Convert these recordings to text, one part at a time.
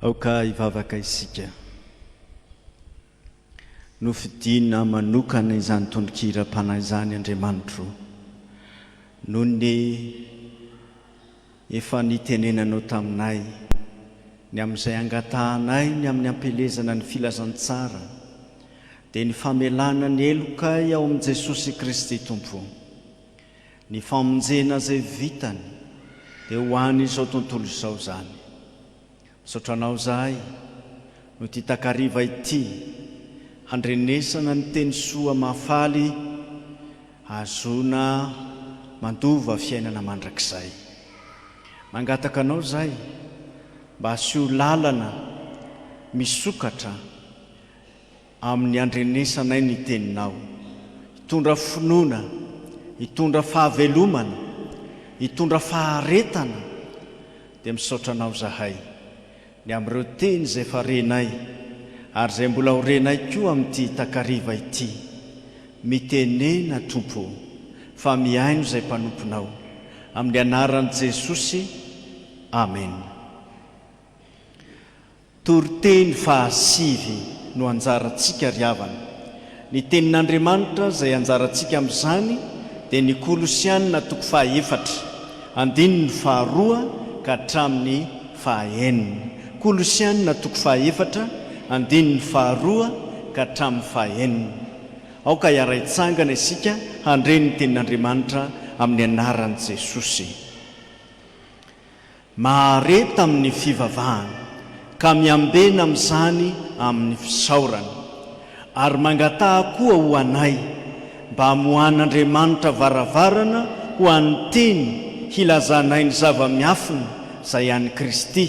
Aoka ivavaka isika nofidina manokana izany tondrokiram-panahy izany Andriamanitro noho ny efa nitenenanao taminay ny amin'izay angatahanay ny amin'ny ampelezana ny filazantsara dia ny famelana ny elokay ao amin'i Jesosy Kristy Tompo, ny famonjena izay vitany dia ho an'izao tontolo izao zany. Misaotranao zahay no ty takariva ity handrenesana ny teny soa mahafaly azona mandova fiainana mandrakizay. Mangataka anao zahay mba asio lalana misokatra amin'ny andrenesanay ny teninao, hitondra finoana, hitondra fahavelomana, hitondra faharetana. Dia misaotranao zahay ny amin'ireo teny izay farenay ary izay mbola horenay koa amin'ity takariva ity, mitenena Tompo fa miaino izay mpanomponao, amin'ny anaran'i Jesosy, amen. Toriteny fahasivy no anjarantsika riavana. Ny tenin'Andriamanitra izay anjarantsika amin'izany dia ny Kolosianina 4:4 andininy 2 ka hatramin'ny 9. Kolosianina 4:4 andininy 2 ka hatramin'ny 9. Aoka hiara-hitsangana isika handreny ny tenin'Andriamanitra amin'ny anaran'i Jesosy. Mahareta amin'ny fivavahana ka miambena amin'izany amin'ny fisaorana, ary mangataha koa ho anay mba hamohan'Andriamanitra varavarana ho an'ny teny hilazanay ny zava-miafina izay an'i Kristy,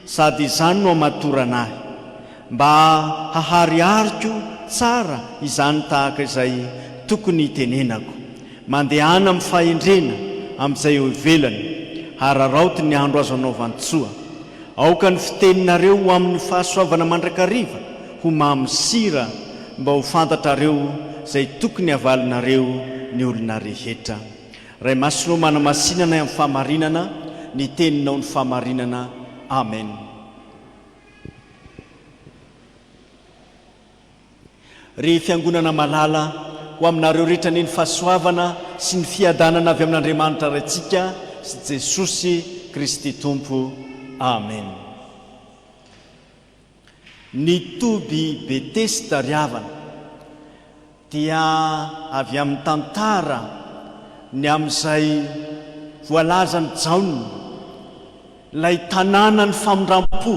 sady izany no hamatorana ahy mba hahariariko tsara izany tahaka izay tokony hitenenako, mandehana amin'ny fahendrena amin'izay eo ivelany, hararaoty ny andro azo anaovantsoa. Aoka ny fiteninareo ho amin'ny fahasoavana mandrakariva ho mamosira, mba ho fantatrareo izay tokony havalinareo ny olona rehetra. Ray masonao manamasinana amin'ny fahamarinana, ny teninao ny fahamarinana. Amen. Ry fiangonana malala ho aminareo rehetra ny fahasoavana sy ny fiadanana avy amin'Andriamanitra raintsika sy Jesosy Kristy Tompo. Amen. Ny toby Betesda riavana dia avy amin'ny tantara ny amin'izay voalazany Jaona, ilay tanàna ny famondram-po.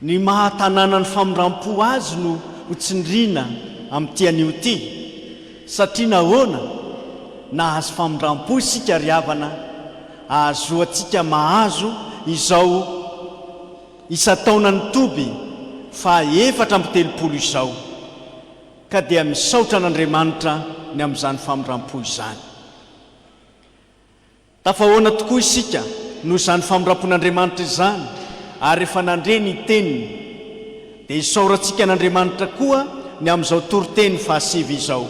Ny mahatanàna ny famondram-po azy no hotsindriana amin'ity anio ity, satria nahoana nahazo famondram-po isika riavana, ahazoantsika mahazo izao isa-taonany toby 430 izao, ka dia misaotra an'Andriamanitra ny amin'izany famondram-po izany. Tafahoana tokoa isika no izany famondram-pon'Andriamanitra izany, ary efa nandre ny teniny dia isaorantsika an'Andriamanitra koa ny amin'izao toriteny fahasivy izao.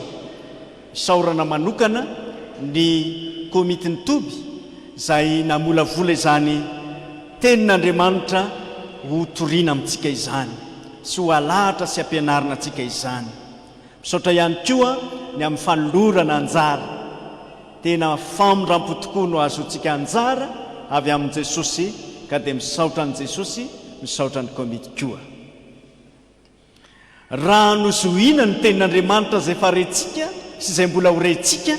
Isaorana manokana ny komitiny toby izay namolavola izany tenin'Andriamanitra ho toriana amintsika izany sy ho alahatra sy ampianarina antsika izany. Misaotra ihany koa ny amin'ny fanolorana anjara, tena famondram-po tokoa no azontsika anjara avy amin'i Jesosy, ka dia misaotra an'i Jesosy, misaotra ny komity koa. Raha nozohina ny tenin'Andriamanitra izay farentsika sy izay mbola horentsika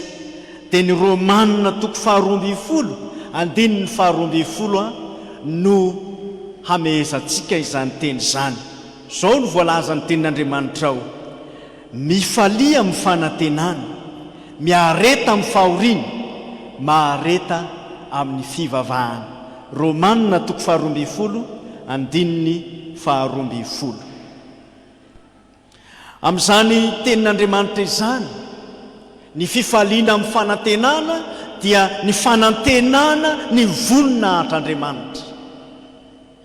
dia ny Romanina 12 andininy 12 no hamehezantsika izany teny izany. Izao no voalazany tenin'Andriamanitra ao: mifalia amin'ny fanantenana, miareta amin'ny fahoriana, mahareta amin'ny fivavahana. Romanina 12 andininy 12. Amin'izany tenin'Andriamanitra izany, ny fifaliana amin'ny fanantenana dia ny fanantenana ny voninahitran'Andriamanitra.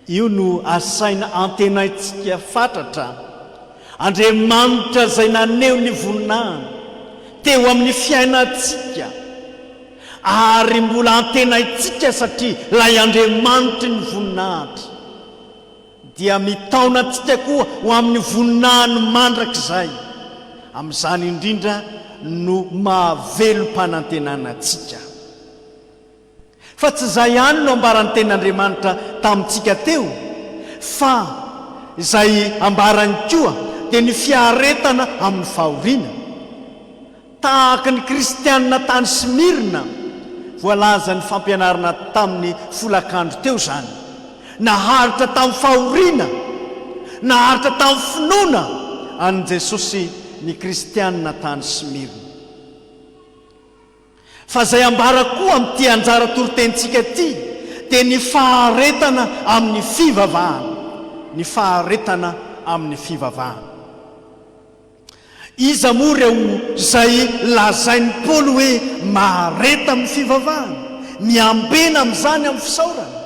Io no asaina antenaintsika fantatra. Andriamanitra izay naneho ny voninahina teo amin'ny fiainantsika, ary mbola antenaintsika satria lay Andriamanitra ny voninahitra. dia mitaona antsika koa ho amin'ny voninahiny mandrakizay. Amin'izany indrindra no mahavelom-panantenana antsika. Fa tsy izay ihany no ambarany ten'Andriamanitra tamintsika teo, fa izay ambarany koa dia ny fiaretana amin'ny fahoriana. Tahaka ny kristianina tany Smirna, voalaza ny fampianarana tamin'ny folakandro teo zany. Naharitra tamin'ny fahoriana, naharitra tamin'ny finoana an' Jesosy ny kristianina tany Smirna. Fa izay ambara koa amin'ity anjara torotentsika ity dia ny faharetana amin'ny fivavahana, ny faharetana amin'ny fivavahana. Iza moa ireo izay lazain'ny Paoly hoe mahareta amin'ny fivavahana, miambena amin'izany amin'ny fisaorana?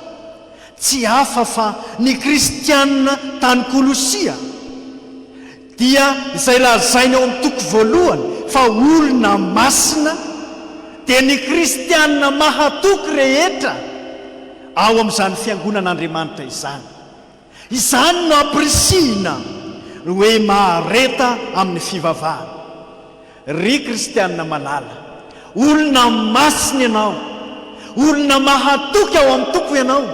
Tsy hafa fa ny kristianina tany Kolosia, dia izay lazainy ao amin'ny toko voalohany fa olona masina, dia ny kristianina mahatoky rehetra ao amin'izany fiangonan'Andriamanitra izany. Izany no ampirisihina hoe mahareta amin'ny fivavahana. Ry kristianina malala, olona masina ianao, olona mahatoky ao amin'ny tompo ianao.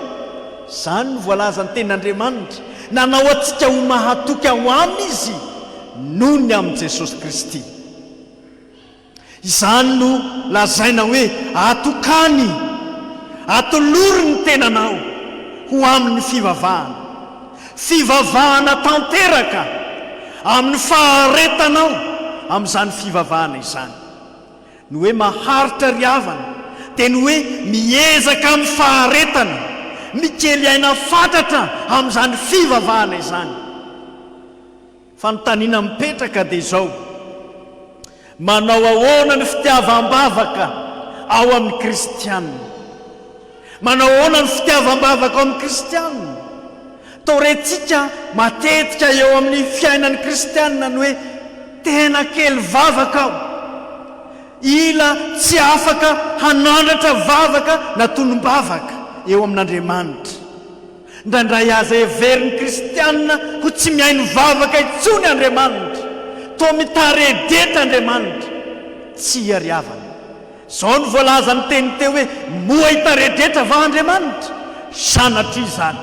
Izany no voalaza ny ten'Andriamanitra, nanao antsika ho mahatoky ao aminy izy noho ny amin'i Jesosy Kristy. Izany no lazaina hoe atokany, atolory ny tenanao ho amin'ny fivavahana, fivavahana tanteraka amin'ny faharetanao amin'izany fivavahana izany. Ny hoe maharitra ry havana dia ny hoe miezaka amin'ny faharetana, mikely aina fantatra amin'izany fivavahana izany. Fanontaniana mipetraka dia izao: manao ahoana ny fitiavam-bavaka ao amin'ny kristianina? Manao ahoana ny fitiavam-bavaka ao amin'ny kristianina? Torentsika matetika eo amin'ny fiainan'ny kristianina ny hoe tena kely vavaka aho, ila tsy afaka hanandratra vavaka na tonom-bavaka eo amin'Andriamanitra. Ndraindray aza heverin'ny kristianina ho tsy mihaino vavaka intsony Andriamanitra, toa mitaredeta Andriamanitra. Tsy ariavana. Izao no voalaza ny teny teo hoe moa hitaredeta va Andriamanitra? Sanatria izany.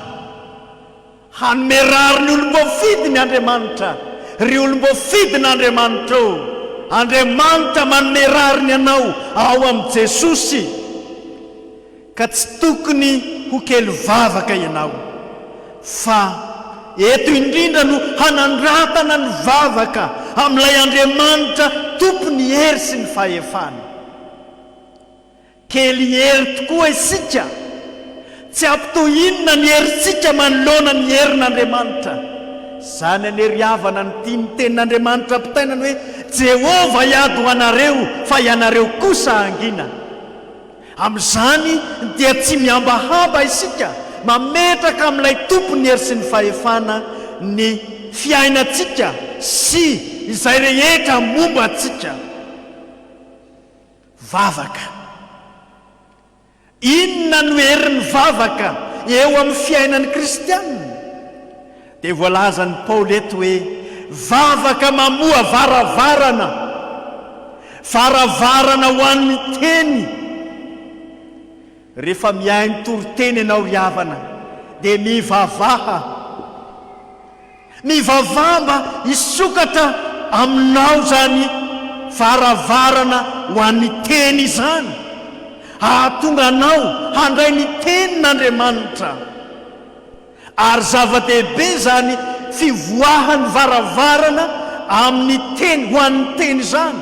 Hanome rary ny olom-boafidy ny Andriamanitra, ry olom-boafidin'Andriamanitra eo. Andriamanitra manome rary ny anao ao amin'i Jesosy, ka tsy tokony ho kely vavaka ianao, fa eto indrindra no hanandratana ny vavaka amin'ilay Andriamanitra tompony hery sy ny fahefana. Kely hery tokoa isika, tsy ampitohinona ny herintsika manoloana ny herin'Andriamanitra. Izany aneriavana ny tiany tenin'Andriamanitra ampitainany hoe Jehova iady ho anareo fa ianareo kosa angina. Amin'izany dia tsy miambahaba isika, mametraka amin'ilay tompony hery sy ny fahefana ny fiainantsika sy izay rehetra momba antsika. Vavaka, inona no herin'ny vavaka eo amin'ny fiainan'ny kristianina? Dia voalazan'ny Paoly eto hoe vavaka mamoa varavarana, varavarana ho an'ny teny. Rehefa mihaino toriteny ianao ry havana dia mivavaha, mivavaha mba hisokatra aminao zany varavarana ho an'ny teny izany, ahatonga anao handray ny tenin'Andriamanitra. Ary zava-dehibe zany fivoahany varavarana amin'ny teny, ho an'ny teny izany.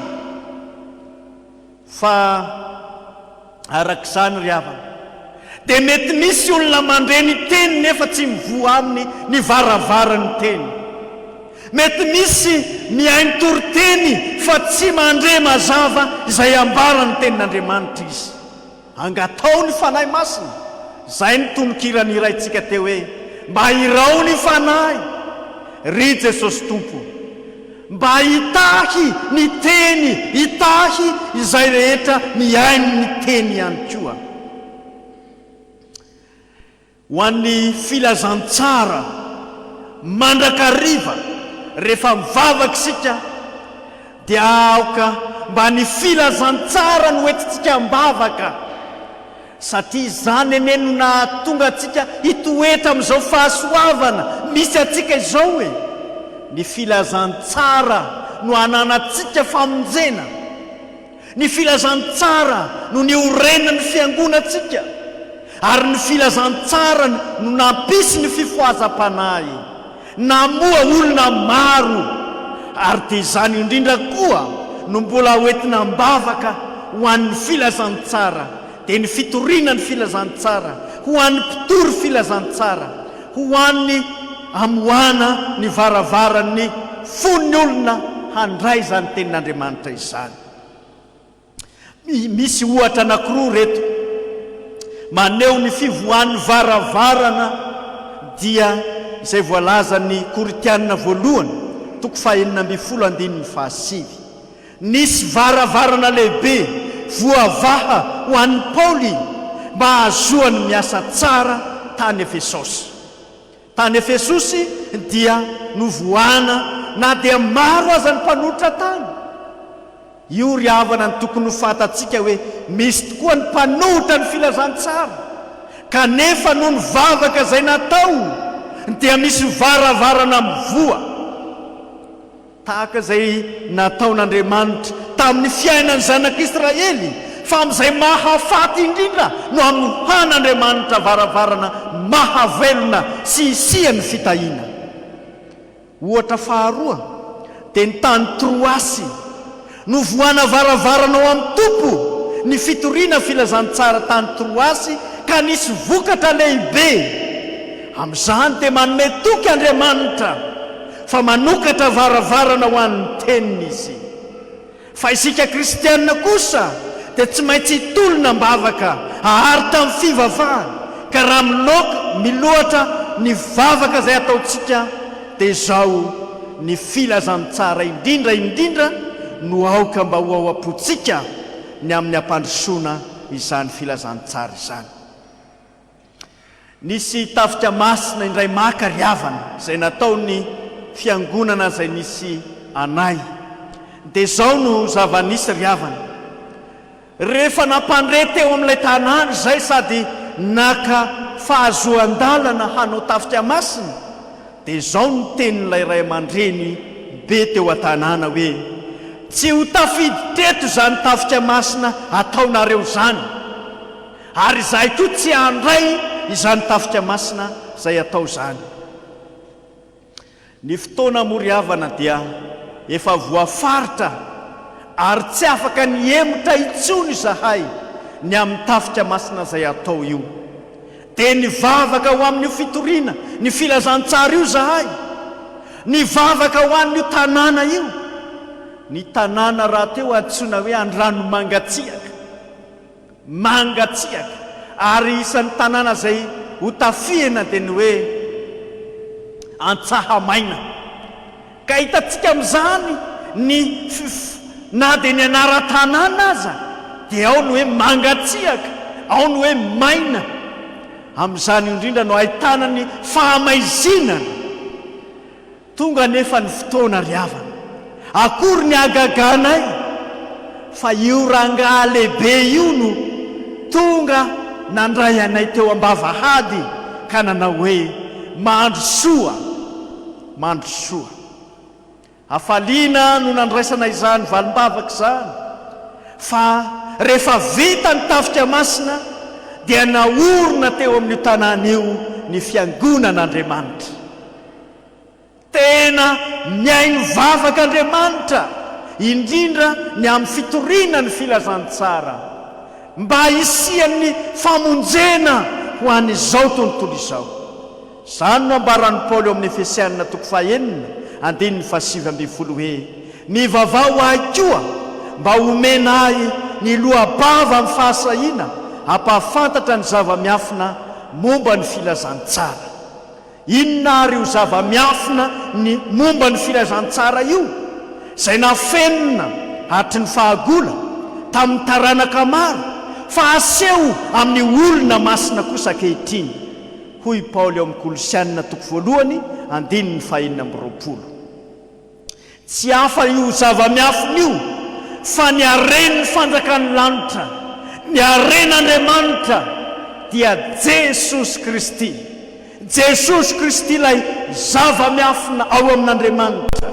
Fa arak'izany ry havana, dia mety misy olona mandre ny teny nefa tsy mivoha aminy ny varavaran'ny teny. Mety misy mihaino toriteny fa tsy mandre mazava izay ambarany tenin'Andriamanitra izy. Angatao ny fanahy masina. Izay ny tononkirany irayntsika teo hoe mba hirao ny fanahy ry Jesosy Tompo, mba hitahy ny teny, hitahy izay rehetra mihaino ny teny ihany koa. Ho an'ny filazantsara mandrakariva rehefa mivavaka isika dia aoka mba ny filazantsara no entintsika mbavaka, satria zany ene no nahatonga atsika hitoetra amin'izao fahasoavana misy atsika izao e. Ny filazantsara no ananatsika famonjena, ny filazantsara no niorena ny fiangonatsika, ary ny filazantsara no nampisy ny fifoazam-panahy, namoa olona maro, ary dia izany indrindra koa no mbola hoentina mbavaka ho an'ny filazantsara, dia ny fitoriana ny filazantsara, ho an'ny mpitory filazantsara, ho an'ny amoana ny varavaran'ny fon'ny olona handray izany tenin'Andriamanitra izany. Misy ohatra anankiroa reto maneho ny fivoan'ny varavarana dia izay voalaza ny Koritianina voalohany 4:9-7. Nisy varavarana lehibe voavaha ho an'ny Paoly mba ahazoany miasa tsara tany Efesosy. Tany Efesosy dia novoana na dia maro aza ny mpanolotra tany. Io ry havana ny tokony ho fatatsika hoe misy tokoa ny mpanohitra ny filazantsara, kanefa noho ny vavaka izay natao dia misy varavarana mivoa tahaka izay nataon'Andriamanitra tamin'ny fiainan'ny zanak'Israely, fa amin'izay mahafaty indrindra no amohan'Andriamanitra varavarana mahavelona sy isian'ny fitahiana. Ohatra faharoa dia ny tany Troasy no voana varavarana ao amin'ny tompo ny fitoriana filazantsara tany Troasy, ka nisy vokatra lehibe. Amin'izany dia manome toky Andriamanitra fa manokatra varavarana ho an'ny teniny izy. Fa isika kristianina kosa dia tsy maintsy hitolona mbavaka ahary tamin'ny fivavahana, ka raha miloatra ny vavaka izay ataontsika dia izao ny filazantsara indrindra no aoka mba ho ao am-pontsika ny amin'ny ampandrosoana izany filazantsara izany. Nisy tafika masina indray maka ry havana izay nataony fiangonana izay nisy anay, dia izao no zava-nisy ry havana. Rehefa nampandre teo amin'ilay tanàna izay sady naka fahazoan-dalana hanao tafika masina, dia izao no tenin'ilay ray aman-dreny be teo an-tanàna hoe tsy ho tafidy teto izany tafika masina ataonareo izany, ary izahay koa tsy handray izany tafika masina izay atao izany. Ny fotoana moa ry havana dia efa voafaritra, ary tsy afaka niemotra intsony izahay ny amin'ny tafika masina izay atao io. Dia nivavaka ho amin'io fitoriana ny filazantsara io izahay, nivavaka ho an'io tanàna io. Ny tanàna raha teo antsoina hoe Andrano mangatsiaka, ary isan'ny tanàna izay ho tafihana dia ny hoe Antsahamaina. Ka hitantsika amin'izany ny na dia ny anara-tanàna aza dia ao ny hoe mangatsiaka, ao ny hoe maina. Amin'izany indrindra no ahitana ny fahamaizinana. Tonga nefa ny fotoana ry havana, akory ny agaganay, fa io rangaha lehibe io no tonga nandray anay teo ambavahady ka nanao hoe mahandro soa. Hafaliana no nandraisana izany valim-bavaka izany, fa rehefa vita ny tafika masina dia naorona teo amin'ny tanàna io ny fiangonan'Andriamanitra. Tena miaino vavaka Andriamanitra indrindra ny amin'ny fitoriana ny filazantsara, mba hisian'ny famonjena ho an'izao tontolo izao. Izany no ambaran'ny Paoly eo amin'ny Efesianina 4:7 hoe mivavao ahy koa mba homena ahy ny lohabava amin'ny fahasahiana, hampahafantatra ny zava-miafina momba ny filazantsara. Inona ary io zava-miafina ny momba ny filazantsara io, izay nafenina hatry ny fahagola tamin'ny taranaka maro, fa aseho amin'ny olona masina kosa ankehitriny, hoy Paoly amin'ny Kolosianina 1:2. Tsy hafa io zava-miafina io fa ny haren'ny fanjakan'ny lanitra, ny haren'Andriamanitra dia Jesosy Kristy. Jesosy Kristy ilay zava-miafina ao amin'Andriamanitra.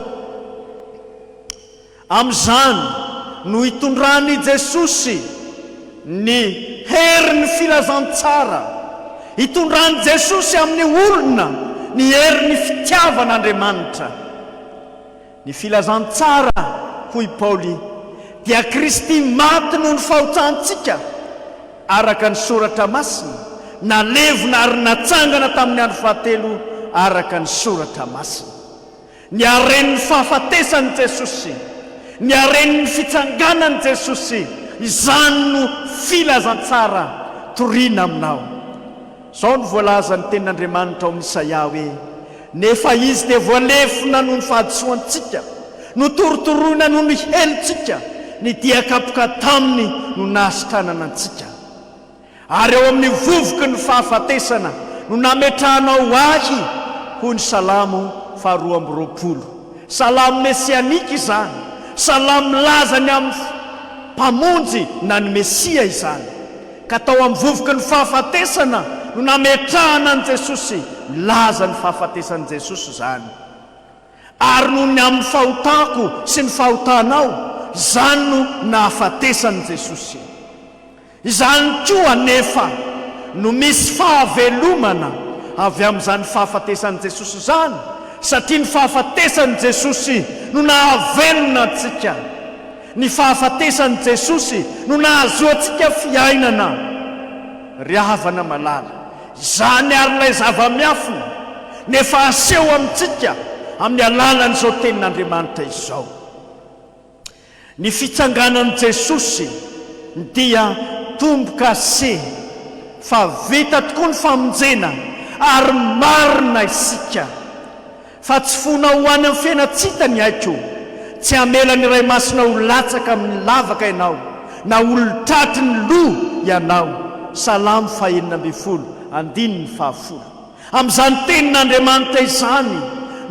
Amin'izany no hitondrany Jesosy ny herin'ny filazantsara, hitondrany Jesosy amin'ny olona ny herin'ny fitiavan'Andriamanitra. Ny filazantsara, hoy Paoly, dia Kristy maty noho ny fahotsantsika araka ny soratra masina, nalevona ary natsangana tamin'ny andro fahatelo araka ny soratra masina. Ny haren'ny fahafatesan'i Jesosy, ny haren'ny fitsanganan'i Jesosy, izany no filazantsara toriana aminao. Izao no voalaza ny tenin'Andriamanitra ao amin'ny Isaia hoe: nefa izy dia voalefona noho ny fahadisoantsika, no torotoroina noho ny helitsika, ny diakapoka taminy no nahasitranana antsika. Ary ao amin'ny vovoky ny fahafatesana no nametrahanao ahy, hoy ny Salamo 2:20. Salamo mesianika izany, salamo lazany amin'ny mpamonjy na ny Mesia izany. Ka tao amin'ny vovoky ny fahafatesana no nametrahana an Jesosy, laza ny fahafatesan'i Jesosy izany. Ary noho ny amin'ny fahotako sy ny fahotanao, izany no nahafatesan'i Jesosy. Izany koa nefa no misy fahavelomana avy amin'izany fahafatesan'i Jesosy izany, satria ny fahafatesan'i Jesosy no nahavelona antsika. Ny fahafatesan'i Jesosy no nahazoantsika fiainana ry havana malala. Izany ary ilay zava-miafina nefa aseho amintsika amin'ny alalan'izao tenin'Andriamanitra izao. Ny fitsanganan'i Jesosy dia tomboka se, fa vita tokoa ny famonjena ary marina isika. Fa tsy fona ho any amin'ny fiainatsita ny aiko, tsy hamela ny iray masina ho latsaka amin'ny lavaka ianao, na olotratry ny lo ianao. Salamo 1:10. Amin'izany tenin'Andriamanitra izany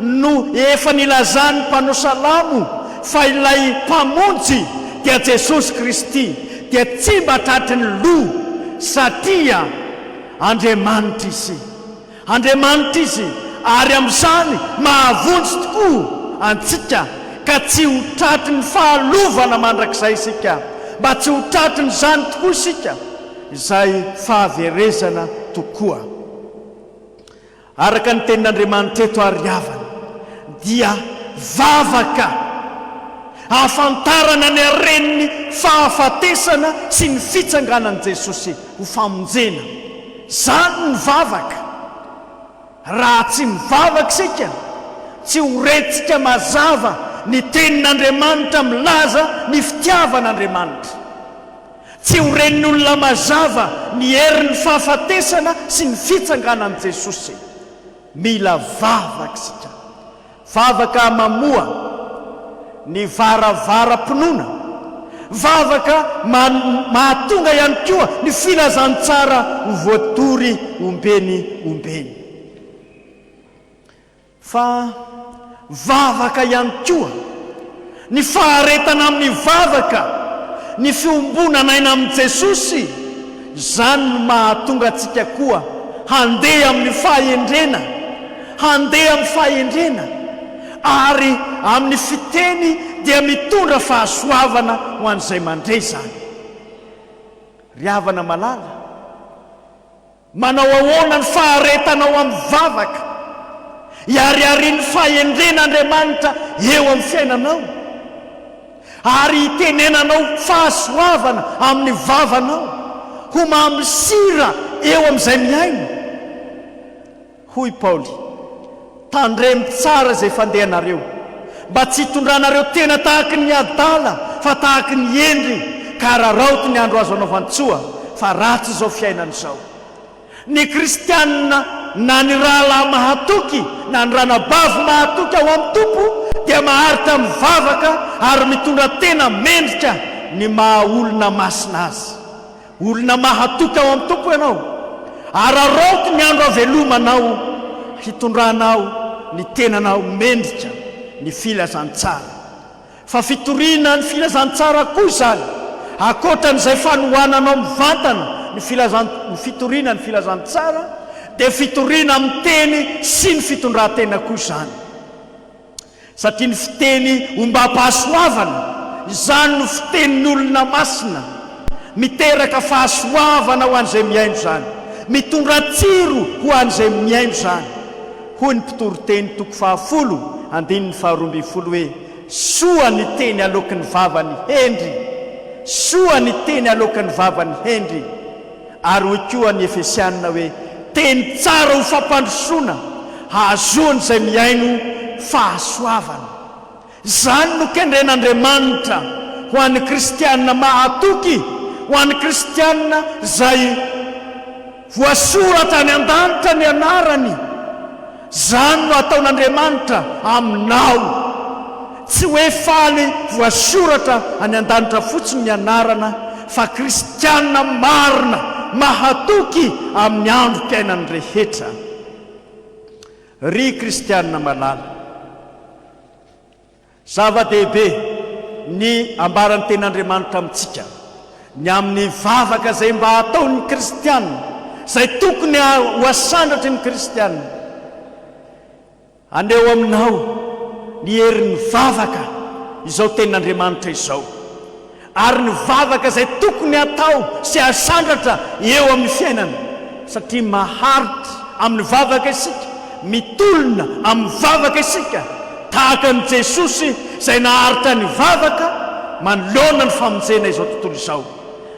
no efa nilazany mpanao salamo fa ilay mpamonjy dia Jesosy Kristy dia tsy mba tratry ny lo, satria Andriamanitra izy. Andriamanitra izy, ary amin'izany mahavonjy tokoa antsika, ka tsy ho tratry ny fahalovana mandrakizay isika, mba tsy ho tratry ny zany tokoa isika, izay fahaverezana tokoa. Araka ny tenin'Andriamanitra eto ary havana dia vavaka ahafantarana ny haren'ny fahafatesana sy ny fitsanganan'i Jesosy ho famonjena. Zany ny vavaka. Raha tsy mivavaka isika, tsy ho rentsika mazava ny tenin'Andriamanitra milaza ny fitiavan'Andriamanitra. Tsy ho ren'ny olona mazava ny herin'ny fahafatesana sy ny fitsanganan'i Jesosy. Mila vavaka isika. Vavaka mamoa ny varavaram-pinoana, vavaka mahatonga ihany koa ny filazantsara ho voatory ombeny. Fa vavaka ihany koa ny faharetana amin'ny vavaka, ny fiombonana aina amin'i Jesosy, izany no mahatonga antsika koa handeha amin'ny fahendrena, ary amin'ny fiteny dia mitondra fahasoavana ho an'izay mandray zany. Ry havana malala, manao ahoana ny faharetanao amin'ny vavaka hiariarian'ny fahendren'Andriamanitra eo amin'ny fiainanao, ary hitenenanao fahasoavana amin'ny vavanao, ho mamosira eo amin'izay miaina. Hoy Paoly: tandremo tsara izay fandehanareo, mba tsy hitondranareo tena tahaka ny adala fa tahaka ny endry, ka raraoty ny andro azo anaovantsoa, fa ratsy izao fiainana izao. Ny kristianina na ny rahalahy mahatoky na ny ranabavy mahatoky ao amin'ny tompo dia maharitra mivavaka ary mitondra tena mendrika ny maha olona masina azy. Olona mahatoky ao amin'ny tompo ianao, araroky ny andro avelomanao hitondranao ny tenanao mendrika ny filazantsara fa fitoriana ny filazantsara koa zany akoatran'izay fanohananao mivantana ny fitoriana ny filazantsara dia fitoriana amin'ny teny sy ny fitondrantena koa zany satria ny fiteny ombam-pahasoavana izany no fitenin'olona masina miteraka fahasoavana ho an'izay miaino zany mitondra tsiro ho an'izay miaino zany hoy ny mpitoriteny toko 10:12 hoe soa ny teny alokin'ny vavany hendry soa ny teny alokin'ny vavany hendry ary hoy koa ny Efesianina hoe teny tsara ho fampandrosoana hahazoany izay miaino fahasoavana zany no kendren'Andriamanitra ho an'ny kristianina mahatoky ho an'ny kristianina zay voasoratra ny an-danitra ny anarany zany no ataon'Andriamanitra aminao tsy hoe faly voasoratra any an-danitra fotsiny ny anarana fa kristianina marina mahatoky amin'ny androm-piainany rehetra ry kristianina malala zava-dehibe ny ambaran'ny ten'Andriamanitra amintsika ny amin'ny vavaka zay mba ataon'ny kristianina zay tokony ho asandratry ny kristianina aneo aminao ny herin'ny vavaka izao ten'Andriamanitra izao ary ny vavaka zay tokony atao sy asandratra eo amin'ny fiainana satria maharitra amin'ny vavaka isika mitolona amin'ny vavaka isika tahaka ny Jesosy zay naharitra ny vavaka manoloana ny famonjena izao tontolo izao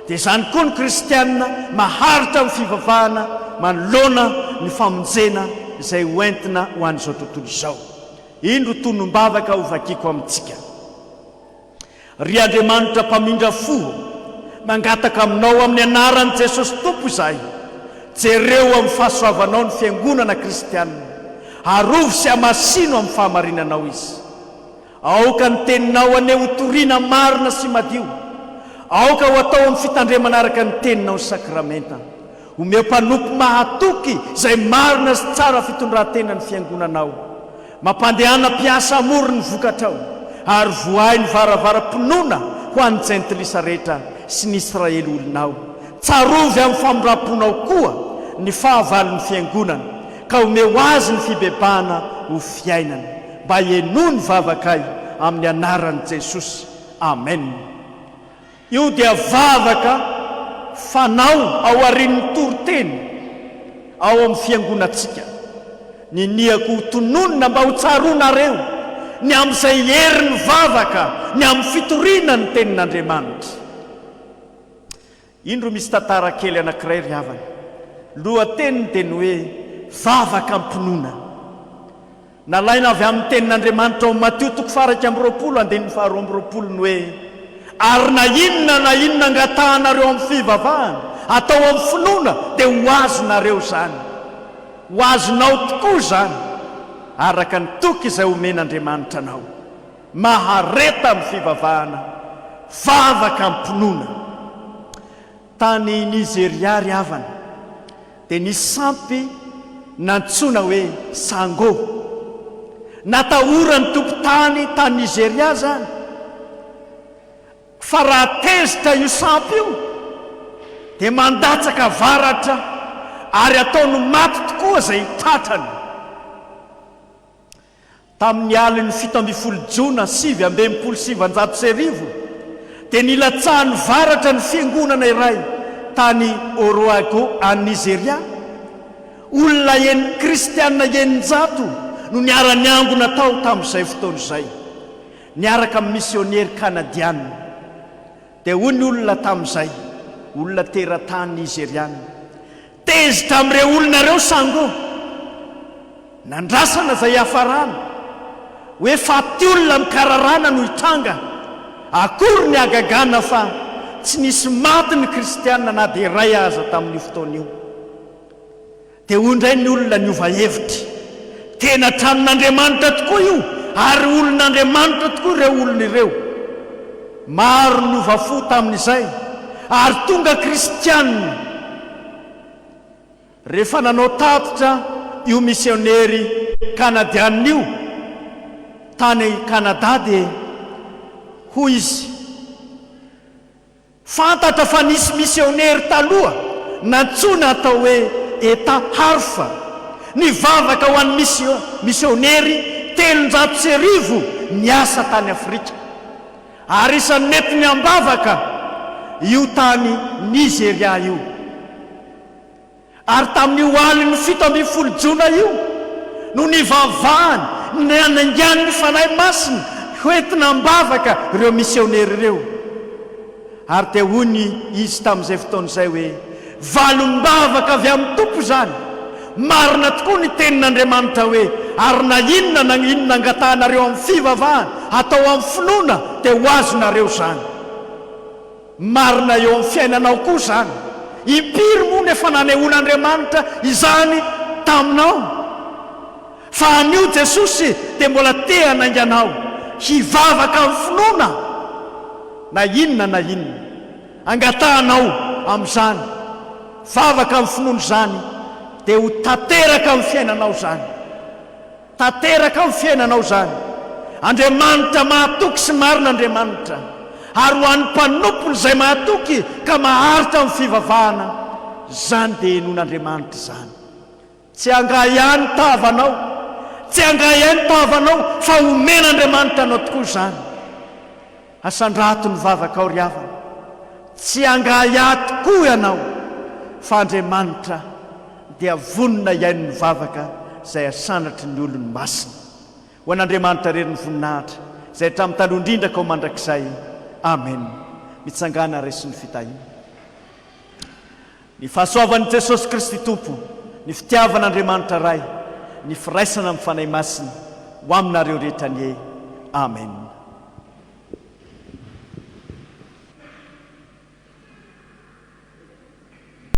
dia izany koa ny kristianina maharitra amin'ny fivavahana manoloana ny famonjena izay hoentina ho an'izao tontolo izao indro tonom-bavaka ho vakiako amintsika ry Andriamanitra mpamindra fo mangataka aminao amin'ny anaran'i Jesosy tompo izahay jereo amin'ny fahasoavanao ny fiangonana kristianina arovy sy amasino amin'ny fahamarinanao izy aoka ny teninao aneo hotoriana marina sy madio aoka ho atao amin'ny fitandremana araka ny teninao ny sakramenta omeo mpanompo mahatoky izay marina sy tsara fitondrantena ny fiangonanao mampandehana mpiasa amory ny vokatrao ary voay ny varavara-pinoana ho an'ny jentilisa rehetra sy ny Israely olonao tsarovy amin'ny famondram-ponao koa ny fahavalon'ny fiangonana ka omeo azy ny fibebahana ho fiainana mba hienoa ny vavakay amin'ny anaran'i Jesosy amen io dia vavaka fanao ao arin'ny toriteny ao amin'ny fiangonantsika ny niako ho tononona mba ho tsaroanareo ny amin'izay herin'ny vavaka ny amin'ny fitoriana ny tenin'Andriamanitra indro misy tantara kely anankiray ry havana lohateniny dia ny hoe vavaka ampinoana nalaina avy amin'ny tenin'Andriamanitra ao Mateo 20:20 ny hoe ary na inona angatahanareo amin'ny fivavahana atao amin'ny finoana dia ho azonareo zany ho azonao tokoa zany araka ny toky izay omen'Andriamanitra anao mahareta amin'ny fivavahana vavaka ampinoana tany Nizeria ry havana dia nisy sampy nantsoina hoe Sango natahorany tompotany tany Nizeria zany fa raha tezitra io sampy io dia mandatsaka varatra ary ataony maty tokoa zay tratrany tamin'ny aliny 17 Jona 727 dia nilatsahany varatra ny fiangonana iray tany Oroago any Nizeria olona kristianina eninjato no niara-ny ango natao tamin'izay fotoana izay niaraka amin'ny missionnairy kanadiana dia hoy ny olona tamin'izay olona teratany nizeriana tezitra amin'ireo olona reo Sango nandrasana izay hafarana hoe faty olona mikararana no hitranga akory ny agagana fa tsy nisy maty ny kristianina na dia iray aza tamin'io fotoana io dia hoy indray ny olona niova hevitra tena tranon'Andriamanitra tokoa io ary olon'Andriamanitra tokoa ireo olona ireo maro niova fo tamin'izay ary tonga kristianina rehefa nanao tatitra io misionery kanadianina io tany Kanada dia hoy izy fantatra fa nisy misionery taloha nantsona atao hoe eta harfa nivavaka ho an'ny misionery 300,000 niasa tany Afrika ary isan'ny nety ny ambavaka io tany Nigeria io ary tamin'io aliny 17 jona io no nivavahany nanangany ny fanahy masina hoentina ambavaka ireo misionery ireo ary te hony izy tamin'izay fotoan'izay hoe valombavaka avy amin'ny tompo zany marina tokoa ny tenin'Andriamanitra hoe ary na inona na inona angatahanareo amin'ny fivavahana atao amin'ny finoana dia ho azonareo zany marina eo amin'ny fiainanao koa zany impiry moa nefa nanehoan'Andriamanitra izany taminao fa anio Jesosy dia mbola te hanainga anao hivavaka amin'ny finoana na inona angatahanao amin'izany vavaka amin'ny finoana zany dia ho tanteraka amin'ny fiainanao zany tanteraka amin'ny fiainanao zany Andriamanitra mahatoky sy marina Andriamanitra ary ho an'ny mpanompony izay mahatoky ka maharitra amin'ny fivavahana zany dia henon'Andriamanitra zany tsy anga ihany tavanao tsy anga ihany tavanao fa homen'Andriamanitra anao tokoa zany asandrato ny vavaka ao riavana tsy anga ihany tokoa ianao fa Andriamanitra dia vonina iaino ny vavaka izay asanatry ny olony masina ho an'Andriamanitra rery ny voninahitra izay hatramin'ny taloha indrindra ka ho mandrakizay amen mitsangana resy ny fitahina ny fahasoavan'i Jesosy Kristy Tompo ny fitiavan'Andriamanitra ray ny firaisana amin'ny fanahy masina ho aminareo rehetra ny amen